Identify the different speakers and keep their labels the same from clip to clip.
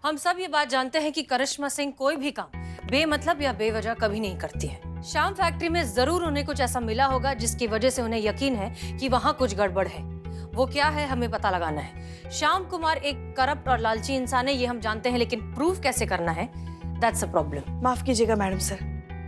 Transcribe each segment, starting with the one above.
Speaker 1: हम सब ये बात जानते हैं कि करिश्मा सिंह कोई भी काम बेमतलब या बेवजह कभी नहीं करती है। शाम फैक्ट्री में जरूर उन्हें कुछ ऐसा मिला होगा जिसकी वजह से उन्हें यकीन है कि वहाँ कुछ गड़बड़ है। वो क्या है हमें पता लगाना है। श्याम कुमार एक करप्ट और लालची इंसान है, ये हम जानते हैं, लेकिन प्रूफ कैसे करना है, दैट्स अ प्रॉब्लम।
Speaker 2: माफ कीजिएगा मैडम सर,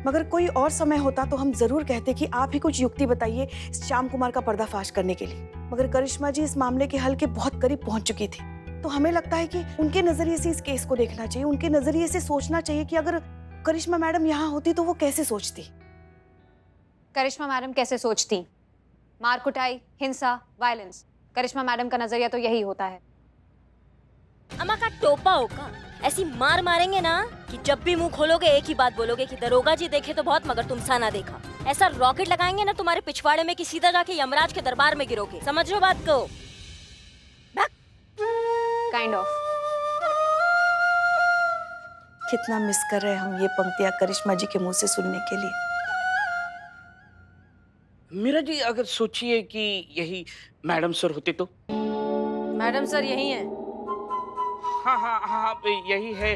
Speaker 2: मगर कोई और समय होता तो हम जरूर कहते कि आप ही कुछ युक्ति बताइए श्याम कुमार का पर्दाफाश करने के लिए। मगर करिश्मा जी इस मामले के हल के बहुत करीब पहुंच चुकी थी, तो हमें लगता है कि उनके नजरिए से इस केस को देखना चाहिए, उनके नजरिए से सोचना चाहिए कि अगर करिश्मा मैडम यहाँ होती तो वो कैसे सोचती।
Speaker 3: करिश्मा मैडम कैसे सोचती? मार कुटाई, हिंसा, वायलेंस। करिश्मा मैडम का नजरिया तो यही होता है।
Speaker 4: अम्मा का टोपा होगा, ऐसी मार मारेंगे ना कि जब भी मुंह खोलोगे एक ही बात बोलोगे कि दरोगा जी देखे तो बहुत मगर तुम सा ना देखा। ऐसा रॉकेट लगाएंगे ना तुम्हारे पिछवाड़े में कि सीधा जाके यमराज के दरबार में गिरोगे। समझ लो बात को?
Speaker 3: Kind of.
Speaker 2: कितना मिस कर रहे हैं हम ये पंक्तियां करिश्मा जी के मुंह से सुनने के लिए।
Speaker 5: मीरा जी अगर सोचिए कि यही मैडम सर होते तो।
Speaker 1: मैडम सर यही है।
Speaker 5: हाँ हाँ हाँ यही है,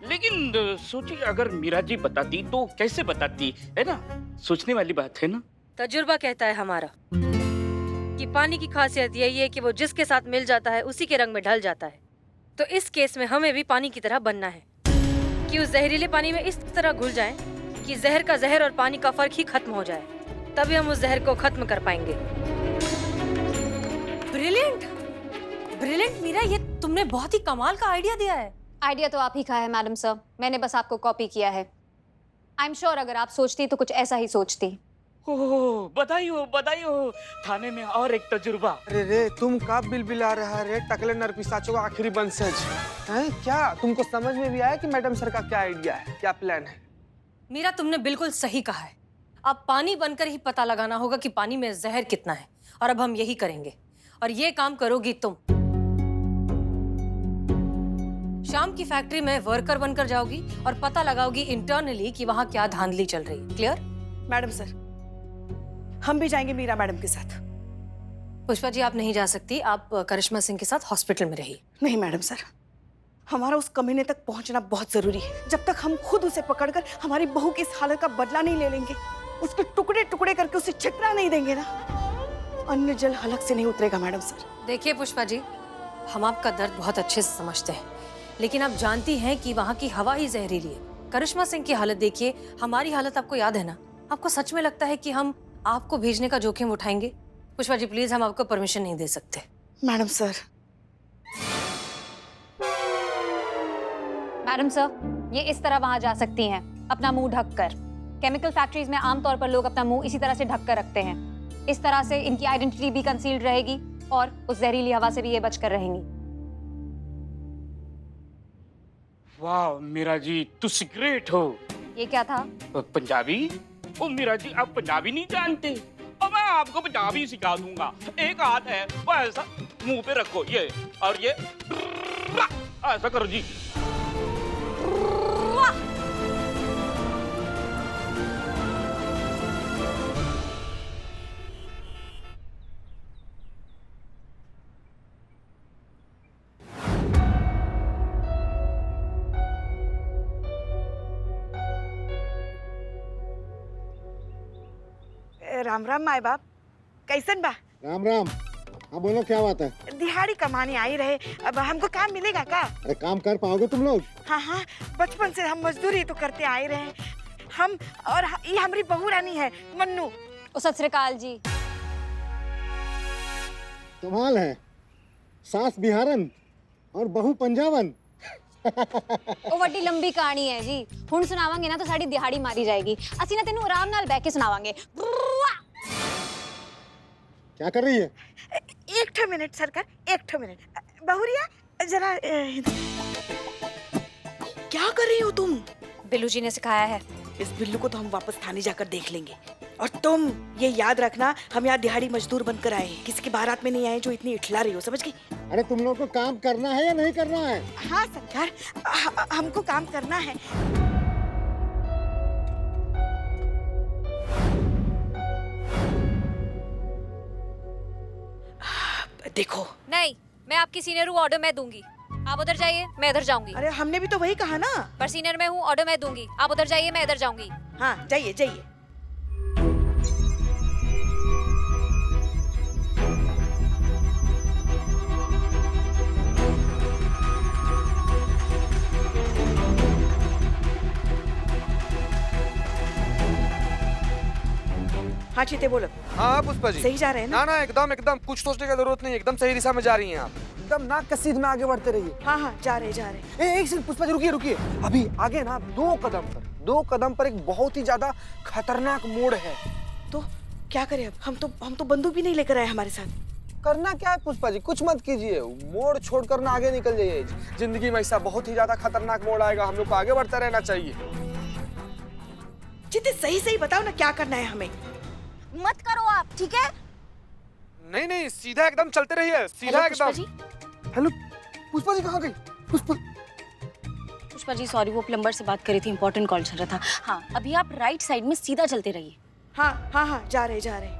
Speaker 5: लेकिन सोचिए अगर मीरा जी बताती तो कैसे बताती, है ना? सोचने वाली बात है ना।
Speaker 1: तजुर्बा कहता है हमारा कि पानी की खासियत यही है कि वो जिसके साथ मिल जाता है उसी के रंग में ढल जाता है। तो इस केस में हमें भी पानी की तरह बनना है कि उस जहरीले पानी में इस तरह घुल जाएं कि जहर का जहर और पानी का फर्क ही खत्म हो जाए, तभी हम उस जहर को खत्म कर पाएंगे। ब्रिलियंट ब्रिलियंट मीरा, ये तुमने बहुत ही कमाल का आइडिया दिया है।
Speaker 3: आइडिया तो आप ही का है मैडम सर, मैंने बस आपको कॉपी किया है। आई एम श्योर अगर आप सोचती तो कुछ ऐसा ही सोचती।
Speaker 5: ओह बधाई हो, थाने में और एक तजुर्बा।
Speaker 6: अरे रे तुम कब बिलबिला रहा रे टकले नरपिशाचों का आखिरी बंसज हैं? क्या तुमको समझ में भी आया कि मैडम सर का क्या आइडिया है, क्या प्लान है?
Speaker 1: मीरा तुमने बिल्कुल सही कहा है। अब पानी बनकर ही पता लगाना होगा कि पानी में जहर कितना है, और अब हम यही करेंगे। और ये काम करोगी तुम। शाम की फैक्ट्री में वर्कर बनकर जाओगी और पता लगाओगी इंटरनली कि वहां क्या धांधली चल रही है। क्लियर?
Speaker 2: मैडम सर, हम भी जाएंगे मीरा मैडम के साथ।
Speaker 1: पुष्पा जी आप नहीं जा सकती, आप करिश्मा सिंह के साथ हॉस्पिटल में रहिए।
Speaker 2: नहीं मैडम सर, हमारा उस कमीने तक पहुंचना बहुत जरूरी है। जब तक हम खुद उसे पकड़कर हमारी बहू की इस हालत का बदला नहीं ले लेंगे, उसके टुकड़े टुकड़े करके उसे छिकना नहीं देंगे ना, अन्न जल हलक से नहीं उतरेगा मैडम सर।
Speaker 1: देखिए पुष्पा जी, हम आपका दर्द बहुत अच्छे से समझते हैं, लेकिन आप जानती हैं कि वहाँ की हवा ही जहरीली है। करिश्मा सिंह की हालत देखिए, हमारी हालत आपको याद है ना? आपको सच में लगता है कि हम आपको भेजने का जोखिम उठाएंगे? पुष्पा जी प्लीज, हम आपको परमिशन नहीं दे सकते।
Speaker 2: Madam sir.
Speaker 3: मैडम सर, ये इस तरह वहां जा सकती हैं अपना मुंह ढक कर। केमिकल फैक्ट्रीज में आमतौर पर लोग अपना मुंह इसी तरह से ढक कर रखते हैं। इस तरह से इनकी आइडेंटिटी भी कंसील्ड रहेगी और उस जहरीली हवा से भी ये बचकर रहेंगी।
Speaker 5: वाह मीरा जी, तुम ग्रेट हो।
Speaker 3: ये क्या था?
Speaker 5: पंजाबी? ओ मीरा जी, आप पंजाबी नहीं जानते? और मैं आपको पंजाबी सिखा दूंगा। एक हाथ है वो ऐसा मुंह पे रखो, ये, और ये ऐसा करो जी।
Speaker 2: राम राम माए बाप, कैसन बा?
Speaker 7: राम राम। हाँ बोलो, क्या बात है?
Speaker 2: दिहाड़ी कमाने आई रहे, अब हमको काम मिलेगा का?
Speaker 7: अरे काम कर पाओगे तुम लोग?
Speaker 2: हाँ हाँ, बचपन से हम मजदूरी तो करते आए रहे हैं हम। और ये हमारी बहू रानी है मन्नू।
Speaker 3: सत श्री अकाल जी।
Speaker 7: कमाल है, सास बिहारन और बहू पंजाबन।
Speaker 3: ਉਹ ਵੱਡੀ ਲੰਬੀ ਕਹਾਣੀ ਹੈ ਜੀ। ਹੁਣ ਸੁਣਾਵਾਂਗੇ ਨਾ ਤਾਂ ਸਾਡੀ ਦਿਹਾੜੀ ਮਾਰੀ ਜਾਏਗੀ। ਅਸੀਂ ਨਾ ਤੈਨੂੰ ਆਰਾਮ ਨਾਲ ਬਹਿ ਕੇ ਸੁਣਾਵਾਂਗੇ।
Speaker 7: क्या कर रही है?
Speaker 2: एक ठो मिनट सरकार, एक ठो मिनट। बहुरिया जरा क्या कर रही हो तुम?
Speaker 3: बिल्लू जी ने सिखाया है।
Speaker 2: इस बिल्लू को तो हम वापस थाने जाकर देख लेंगे। और तुम ये याद रखना, हम यहाँ दिहाड़ी मजदूर बनकर आए हैं, किसी की बारात में नहीं आए जो इतनी इठला रही हो, समझ गई?
Speaker 7: अरे तुम लोग को काम करना है या नहीं करना है?
Speaker 2: हाँ सरकार, हमको काम करना है। देखो,
Speaker 3: नहीं, मैं आपकी सीनियर हूँ, ऑर्डर मैं दूंगी। आप उधर जाइए, मैं इधर जाऊंगी।
Speaker 2: अरे हमने भी तो वही कहा ना।
Speaker 3: पर सीनियर मैं हूँ, ऑर्डर मैं दूंगी। आप उधर जाइए, मैं इधर जाऊंगी।
Speaker 2: हाँ जाइए जाइए। हाँ चीते बोलो।
Speaker 6: हाँ पुष्पा जी।
Speaker 2: सही जा रहे हैं ना?
Speaker 6: ना एकदम एकदम कुछ सोचने की जरूरत नहीं, एकदम सही दिशा में जा रही हैं आप। एकदम नाक के सीध में आगे बढ़ते रहिए।
Speaker 2: हाँ हाँ जा रहे।
Speaker 6: एक सेकंड पुष्पा जी, रुकिए रुकिए। अभी आगे ना 2 कदम पर एक बहुत ही ज्यादा खतरनाक मोड़ है।
Speaker 2: तो क्या करें अब? हम तो बंदूक भी नहीं लेकर आए हमारे साथ।
Speaker 6: करना क्या है पुष्पा जी, कुछ मत कीजिए, मोड़ छोड़कर ना आगे निकल जाइए। जिंदगी में ऐसा बहुत ही ज्यादा खतरनाक मोड़ आएगा, हम लोग को आगे बढ़ते रहना चाहिए।
Speaker 2: चीते सही सही बताओ ना क्या करना है हमें।
Speaker 4: मत करो आप, ठीक है?
Speaker 6: नहीं नहीं, सीधा एकदम चलते रहिए, सीधा एकदम। हेलो पुष्पा जी, कहाँ गई पुष्पा?
Speaker 8: पुष्पा जी सॉरी, वो प्लम्बर से बात करी थी, इंपॉर्टेंट कॉल चल रहा था। हाँ अभी आप राइट साइड में सीधा चलते रहिए।
Speaker 2: हाँ हाँ हाँ जा रहे।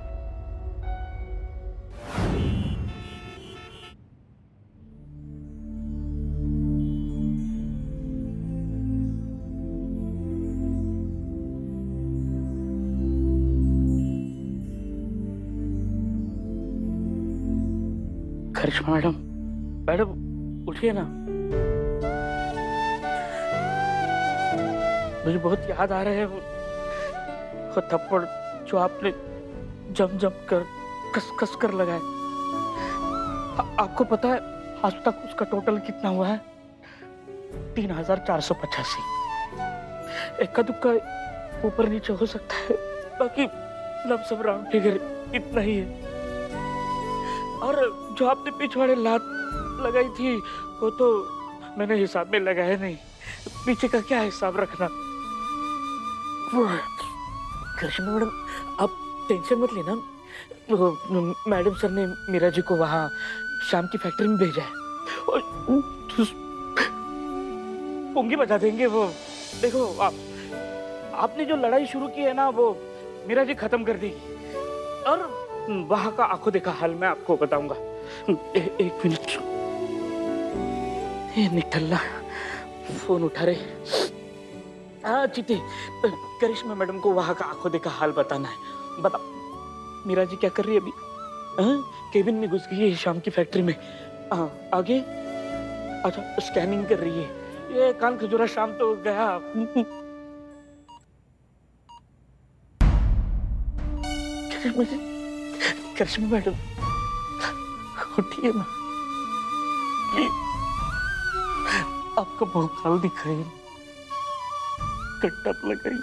Speaker 5: करिश्मा मैडम, मैडम उठिए ना, मुझे बहुत याद आ रहे हैं वो थप्पड़ जो आपने जम कर कस कर लगाए। आपको पता है आज तक उसका टोटल कितना हुआ है? 3485। इक्का दुक्का ऊपर नीचे हो सकता है, बाकी लमसम राउंड फिगर इतना ही है। और जो आपने पिछवाड़े लात लगाई थी वो तो मैंने हिसाब में लगाया नहीं, पीछे का क्या हिसाब रखना। करिश्मा मैडम आप टेंशन मत लेना, मैडम सर ने मीरा जी को वहाँ शाम की फैक्ट्री में भेजा है और पुंगी बजा देंगे वो। देखो आपने जो लड़ाई शुरू की है ना वो मीरा जी खत्म कर देगी, और वहाँ का आंखों देखा हाल मैं आपको बताऊंगा। एक मिनट, ये निठल्ला फोन उठा रहे। हाँ चीते, करिश्मा मैडम को वहाँ का आंखों देखा हाल बताना है। बता मीरा जी क्या कर रही है अभी? केबिन में घुस गई है शाम की फैक्ट्री में। आगे अच्छा स्कैनिंग कर रही है। ये कान खजूरा शाम तो गया। करिश्मा मैडम उठिए ना, आपका बहुत हाल दिख रही है, कट्टप लगाई।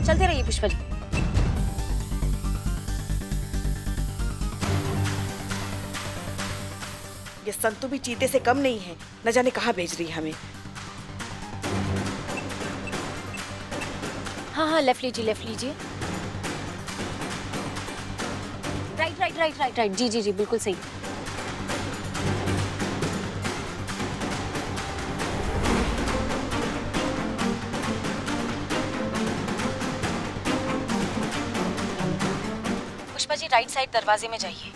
Speaker 8: चलते रहिए पुष्पा जी।
Speaker 2: ये संतु भी चीते से कम नहीं है, न जाने कहाँ भेज रही है हमें।
Speaker 8: हाँ लेफ्ट लीजिए। राइट जी बिल्कुल सही। पुष्पा जी राइट साइड दरवाजे में जाइए।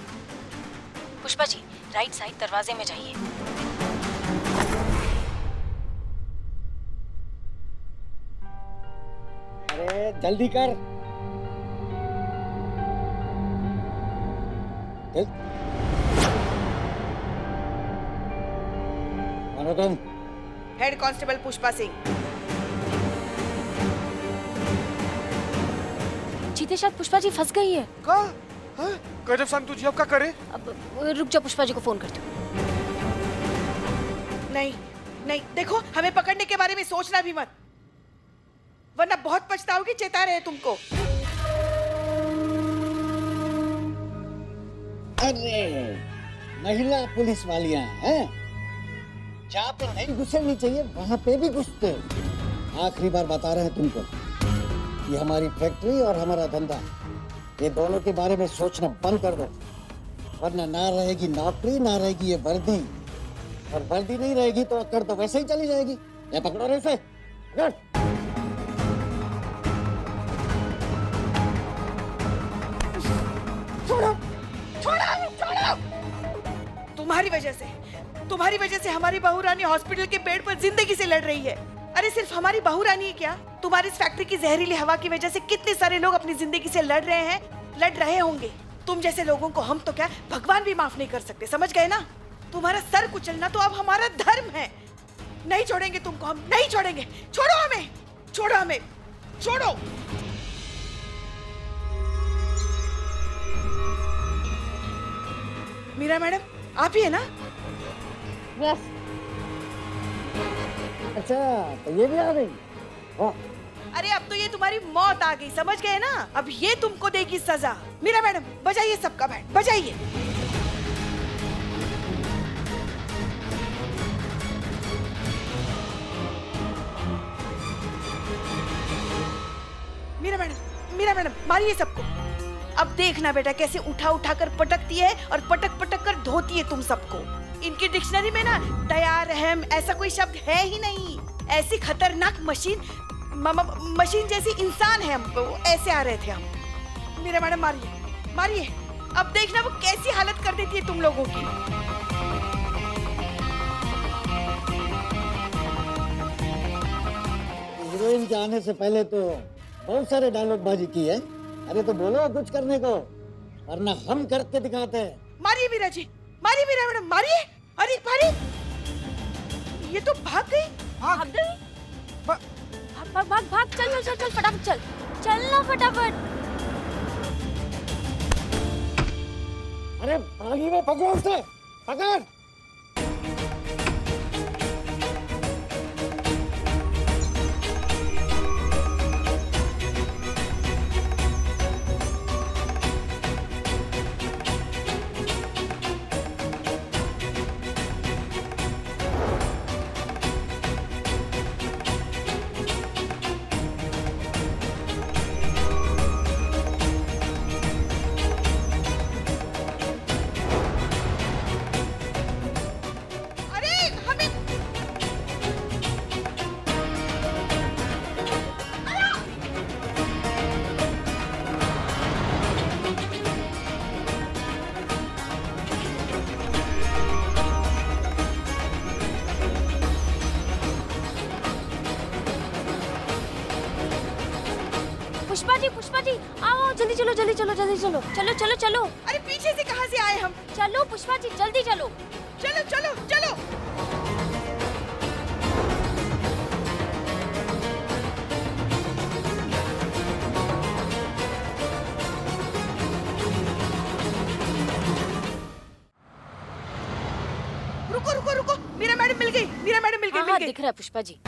Speaker 8: पुष्पा जी राइट साइड दरवाजे में जाइए।
Speaker 7: अरे जल्दी कर। मानो तुम।
Speaker 2: Head constable Pushpa Singh.
Speaker 8: चीते शायद पुष्पा जी फंस गई है।
Speaker 6: गजब संतु जी, अब क्या करे?
Speaker 8: अब रुक जा, पुष्पा जी को फोन करती हूँ।
Speaker 2: नहीं देखो, हमें पकड़ने के बारे में सोचना भी मत, वरना बहुत पछताओगी। चेता रहे तुमको।
Speaker 7: अरे महिला पुलिस वालियां हैं, जहाँ पे नहीं घुसनी चाहिए वहाँ पे भी घुसते हो। आखिरी बार बता रहे हैं तुमको, कि हमारी फैक्ट्री और हमारा धंधा, ये दोनों के बारे में सोचना बंद कर दो, वरना ना रहेगी नौकरी, ना रहेगी ये वर्दी, और वर्दी नहीं रहेगी तो अक्कड़ तो वैसे ही चली जाएगी। ये पकड़ो रे इसे, पकड़।
Speaker 2: तुम्हारी वजह से हमारी बहू रानी हॉस्पिटल के बेड पर जिंदगी से लड़ रही है। अरे सिर्फ हमारी बहू रानी है क्या, तुम्हारी इस फैक्ट्री की जहरीली हवा की वजह से कितने सारे लोग अपनी जिंदगी से लड़ रहे होंगे। तुम जैसे लोगों को हम तो क्या भगवान भी माफ नहीं कर सकते, समझ गए ना? तुम्हारा सर कुचलना तो अब हमारा धर्म है। नहीं छोड़ेंगे तुमको, हम नहीं छोड़ेंगे। छोड़ो हमें, छोड़ो हमें, छोड़ो। मीरा मैडम, आप ही है ना?
Speaker 3: यस।
Speaker 7: अच्छा, तो ये भी आ गई। वाह,
Speaker 2: अरे अब तो ये तुम्हारी मौत आ गई, समझ गए ना? अब ये तुमको देगी सजा। मीरा मैडम, बजाइए सबका बैंड, बजाइए। मीरा मैडम मारिए सबको। अब देखना बेटा कैसे उठा उठा कर पटकती है और पटक पटक कर धोती है तुम सबको। इनकी डिक्शनरी में ना दया, रहम ऐसा कोई शब्द है ही नहीं। ऐसी खतरनाक मशीन मशीन जैसी इंसान है हम, ऐसे आ रहे थे हम। मीरा मैडम मारिए, मारिए। अब देखना वो कैसी हालत कर देती है तुम लोगों की।
Speaker 7: हीरोइन के आने से पहले तो बहुत सारे डायलॉग बाजी की है। अरे तो बोलो कुछ करने को, वरना हम करके दिखाते हैं।
Speaker 2: मारिए मीरा जी, मारिए मीरा मैडम, मारिए। अरे मारिए, ये तो भाग गई।
Speaker 4: भाग गई? भाग भाग भाग, चल चल चल फटाफट, चल चलना फटाफट।
Speaker 7: अरे भागी में पकड़ो उसे, पकड़।
Speaker 4: पुष्पा जी आओ, जल्दी चलो जल्दी चलो जल्दी चलो, चलो चलो चलो।
Speaker 2: अरे पीछे से कहाँ से आए हम?
Speaker 4: चलो पुष्पा जी जल्दी चलो।
Speaker 2: चलो चलो चलो। रुको रुको रुको, मीरा मैडम मिल गई, मीरा मैडम मिल गई,
Speaker 4: हाँ
Speaker 2: मिल
Speaker 4: हाँ
Speaker 2: गई।
Speaker 4: दिख रहा है पुष्पा जी।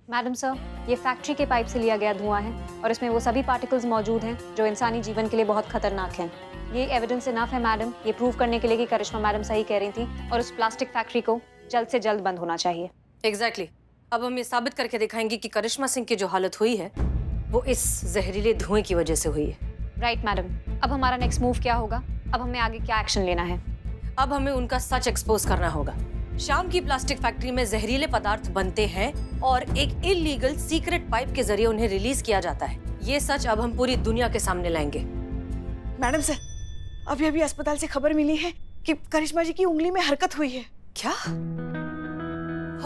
Speaker 3: मैडम सर, ये फैक्ट्री के पाइप से लिया गया धुआं है और इसमें वो सभी पार्टिकल्स मौजूद हैं जो इंसानी जीवन के लिए बहुत खतरनाक हैं। ये एविडेंस इनफ है मैडम, ये प्रूव करने के लिए कि करिश्मा मैडम सही कह रही थी और उस प्लास्टिक फैक्ट्री को जल्द से जल्द बंद होना चाहिए।
Speaker 1: एग्जैक्टली। अब हम ये साबित करके दिखाएंगे कि करिश्मा सिंह की जो हालत हुई है वो इस जहरीले धुएं की वजह से हुई है।
Speaker 3: राइट मैडम, अब हमारा नेक्स्ट मूव क्या होगा? अब हमें आगे क्या एक्शन लेना है?
Speaker 1: अब हमें उनका सच एक्सपोज करना होगा। शाम की प्लास्टिक फैक्ट्री में जहरीले पदार्थ बनते हैं और एक इलीगल सीक्रेट पाइप के जरिए उन्हें रिलीज किया जाता है। ये सच अब हम पूरी दुनिया के सामने लाएंगे।
Speaker 2: मैडम सर, अभी अभी अस्पताल से खबर मिली है कि करिश्मा जी की उंगली में हरकत हुई है।
Speaker 1: क्या?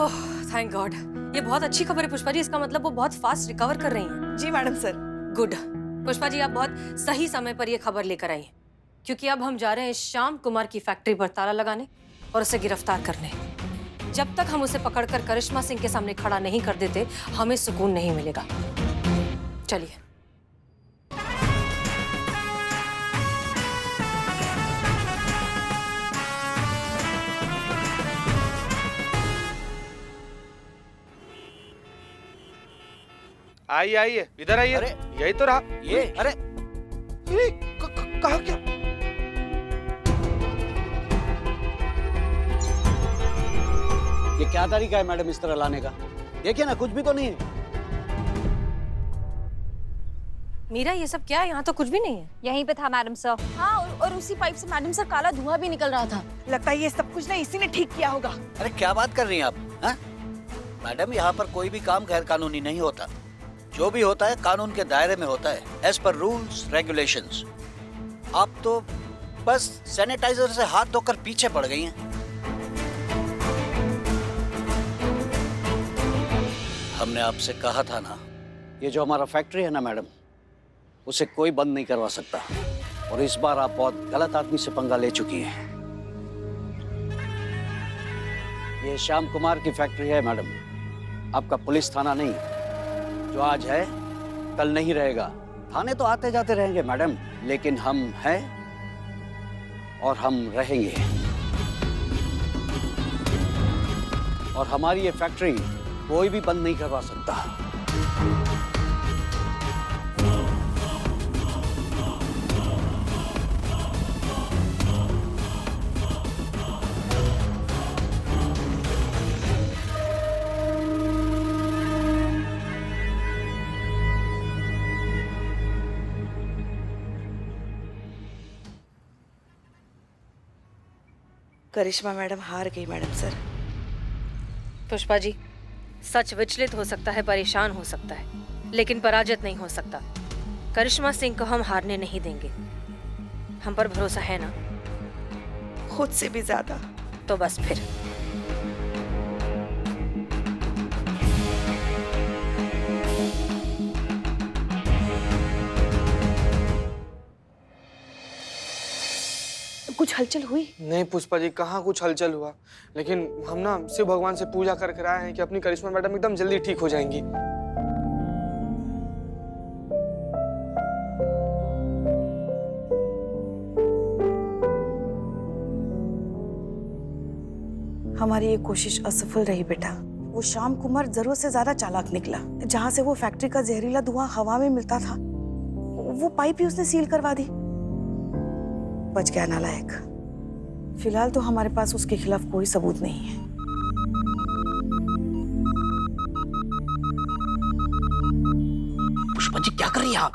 Speaker 1: ओह थैंक गॉड, ये बहुत अच्छी खबर है पुष्पा जी। इसका मतलब वो बहुत फास्ट रिकवर कर रही हैं।
Speaker 2: जी मैडम सर।
Speaker 1: गुड पुष्पा जी, आप बहुत सही समय पर ये खबर लेकर आई हैं, क्योंकि अब हम जा रहे हैं श्याम कुमार की फैक्ट्री पर ताला लगाने और उसे गिरफ्तार करने। जब तक हम उसे पकड़कर करिश्मा सिंह के सामने खड़ा नहीं कर देते, हमें सुकून नहीं मिलेगा। चलिए।
Speaker 6: आइए आइए, इधर आइए।
Speaker 9: अरे,
Speaker 6: यही तो रहा।
Speaker 9: ये अरे
Speaker 6: ये कहा क्या?
Speaker 9: ये क्या तरीका है मैडम इस तरह लाने का? देखिए ना, कुछ भी तो नहीं है।
Speaker 1: मीरा, ये सब क्या है? यहाँ तो कुछ भी नहीं है।
Speaker 3: यहीं पे था मैडम सर।
Speaker 8: हाँ, और उसी पाइप से मैडम सर काला धुआं भी निकल रहा था।
Speaker 2: लगता है ये सब कुछ ना इसी ने ठीक किया होगा।
Speaker 9: अरे क्या बात कर रही हैं आप? हाँ? मैडम, यहाँ पर कोई भी काम गैर कानूनी नहीं होता। जो भी होता है कानून के दायरे में होता है, एज पर रूल्स रेगुलेशंस। आप तो बस सैनिटाइजर से हाथ धोकर पीछे पड़ गई हैं। हमने आपसे कहा था ना, ये जो हमारा फैक्ट्री है ना मैडम, उसे कोई बंद नहीं करवा सकता। और इस बार आप बहुत गलत आदमी से पंगा ले चुकी हैं। ये श्याम कुमार की फैक्ट्री है मैडम, आपका पुलिस थाना नहीं। जो आज है कल नहीं रहेगा। थाने तो आते जाते रहेंगे मैडम, लेकिन हम हैं और हम रहेंगे। और हमारी ये फैक्ट्री कोई भी बंद नहीं करवा सकता।
Speaker 2: करिश्मा मैडम हार गई मैडम सर।
Speaker 1: पुष्पा जी, सच विचलित हो सकता है, परेशान हो सकता है, लेकिन पराजित नहीं हो सकता। करिश्मा सिंह को हम हारने नहीं देंगे। हम पर भरोसा है ना?
Speaker 2: खुद से भी ज्यादा।
Speaker 1: तो बस फिर।
Speaker 2: कुछ हलचल हुई?
Speaker 6: नहीं पुष्पा जी, कहाँ कुछ हलचल हुआ। लेकिन हम ना शिव भगवान से पूजा करके आए हैं कि अपनी करिश्मा मैडम एकदम जल्दी ठीक हो जाएंगी।
Speaker 2: हमारी ये कोशिश असफल रही बेटा। वो श्याम कुमार जरूरत से ज्यादा चालाक निकला। जहाँ से वो फैक्ट्री का जहरीला धुआं हवा में मिलता था, वो पाइप ही उसने सील करवा दी। बच गया नालायक। फिलहाल तो हमारे पास उसके खिलाफ कोई सबूत नहीं है।
Speaker 9: पुष्पा जी क्या कर रही हैं आप?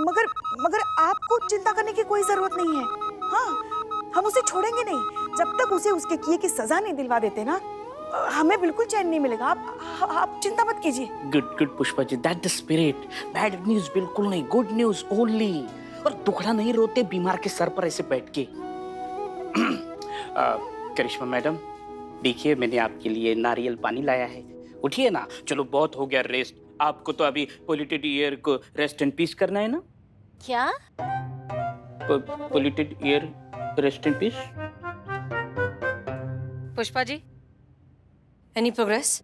Speaker 2: मगर मगर आपको चिंता करने की कोई जरूरत नहीं है। हाँ, हम उसे छोड़ेंगे नहीं जब तक उसे उसके किए की सजा नहीं दिलवा देते ना, हमें बिल्कुल चैन नहीं मिलेगा। आप चिंता मत कीजिए।
Speaker 10: Good good Pushpa ji, that the spirit. Bad news बिल्कुल नहीं, गुड न्यूज ओनली। और दुखड़ा नहीं रोते बीमार के सर पर ऐसे बैठ के। करिश्मा मैडम, देखिए मैंने आपके लिए नारियल पानी लाया है। उठिए ना, चलो बहुत हो गया रेस्ट। आपको तो अभी पोल्यूटेड एयर को रेस्ट एंड पीस करना है ना?
Speaker 4: क्या?
Speaker 10: Polluted air rest and peace.
Speaker 1: Pushpa ji, any progress?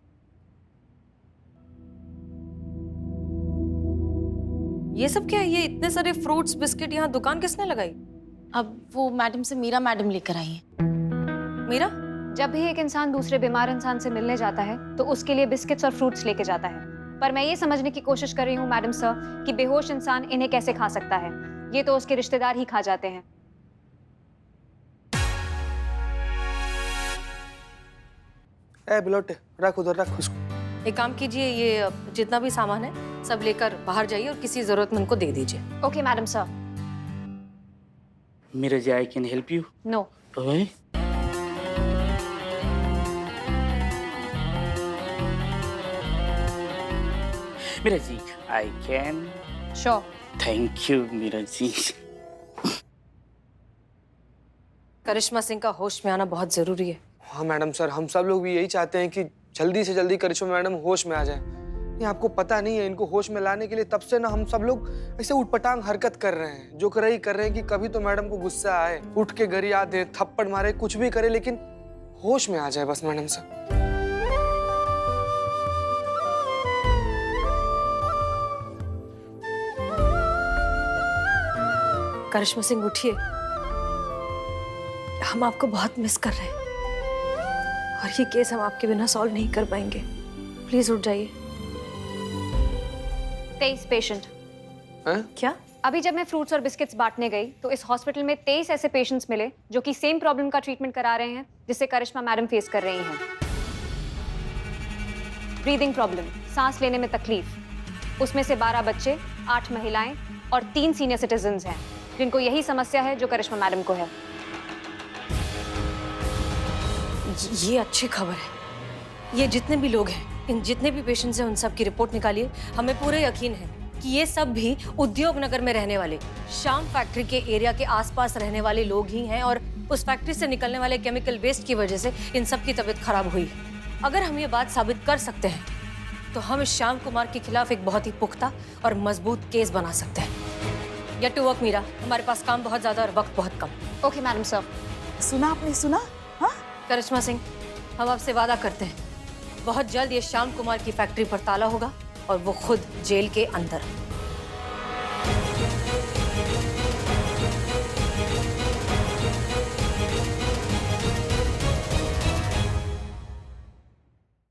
Speaker 1: ये सब क्या है? ये इतने सारे फ्रूट्स बिस्किट यहाँ दुकान किसने लगाई?
Speaker 8: अब वो मैडम से मीरा मैडम लेकर आई है।
Speaker 1: मीरा?
Speaker 3: जब भी एक इंसान दूसरे बीमार इंसान से मिलने जाता है तो उसके लिए बिस्किट्स और फ्रूट्स लेके जाता है। पर मैं ये समझने की कोशिश कर रही हूँ मैडम सर कि बेहोश इंसान इन्हें कैसे खा सकता है। ये तो उसके रिश्तेदार ही खा जाते हैं।
Speaker 6: ए बिलोटे, रख उधर, रख उसको।
Speaker 1: एक काम कीजिए, ये जितना भी सामान है सब लेकर बाहर जाइए और किसी जरूरतमंद को दे दीजिए।
Speaker 3: Okay madam sir.
Speaker 10: Meera ji, I can help you?
Speaker 3: No.
Speaker 10: Meera ji, I can.
Speaker 3: Sure.
Speaker 10: Thank you Meera ji.
Speaker 6: Karishma Singh का होश में आना बहुत जरूरी है। हाँ मैडम सर, हम सब लोग भी यही चाहते हैं कि जल्दी से जल्दी करिश्मा मैडम होश में आ जाए। ये आपको पता नहीं है, इनको होश में लाने के लिए तब से ना हम सब लोग ऐसे उटपटांग हरकत कर रहे हैं, जो कर रहे हैं कि कभी तो मैडम को गुस्सा आए, उठ के गरिया दे, थप्पड़ मारे, कुछ भी करे, लेकिन होश में आ जाए बस मैडम साहब।
Speaker 1: करिश्मा सिंह उठिए, हम आपको बहुत मिस कर रहे हैं और ये केस हम आपके बिना सॉल्व नहीं कर पाएंगे। प्लीज उठ जाइए।
Speaker 3: 23 पेशेंट।
Speaker 6: हैं?
Speaker 1: क्या?
Speaker 3: अभी जब मैं फ्रूट्स और बिस्किट्स बांटने गई तो इस हॉस्पिटल में 23 ऐसे पेशेंट्स मिले जो कि सेम प्रॉब्लम का ट्रीटमेंट करा रहे हैं जिससे करिश्मा मैडम फेस कर रही हैं। ब्रीदिंग प्रॉब्लम, सांस लेने में तकलीफ। उसमें से 12 बच्चे, 8 महिलाएं और 3 सीनियर सिटीजन्स हैं जिनको यही समस्या है जो करिश्मा मैडम को है।
Speaker 1: ये अच्छी खबर है। ये जितने भी लोग हैं, इन जितने भी पेशेंट्स हैं, उन सब की रिपोर्ट निकालिए। हमें पूरे यकीन है कि ये सब भी उद्योग नगर में रहने वाले, शाम फैक्ट्री के एरिया के आसपास रहने वाले लोग ही हैं और उस फैक्ट्री से निकलने वाले केमिकल वेस्ट की वजह से इन सब की तबीयत खराब हुई है। अगर हम ये बात साबित कर सकते हैं तो हम इस श्याम कुमार के खिलाफ एक बहुत ही पुख्ता और मजबूत केस बना सकते हैं। गेट टू वर्क मीरा, हमारे पास काम बहुत ज्यादा और वक्त बहुत कम।
Speaker 3: Okay madam sir.
Speaker 2: सुना आपने? सुना? हाँ,
Speaker 1: करिश्मा सिंह, हम आपसे वादा करते हैं बहुत जल्द ये श्याम कुमार की फैक्ट्री पर ताला होगा और वो खुद जेल के अंदर।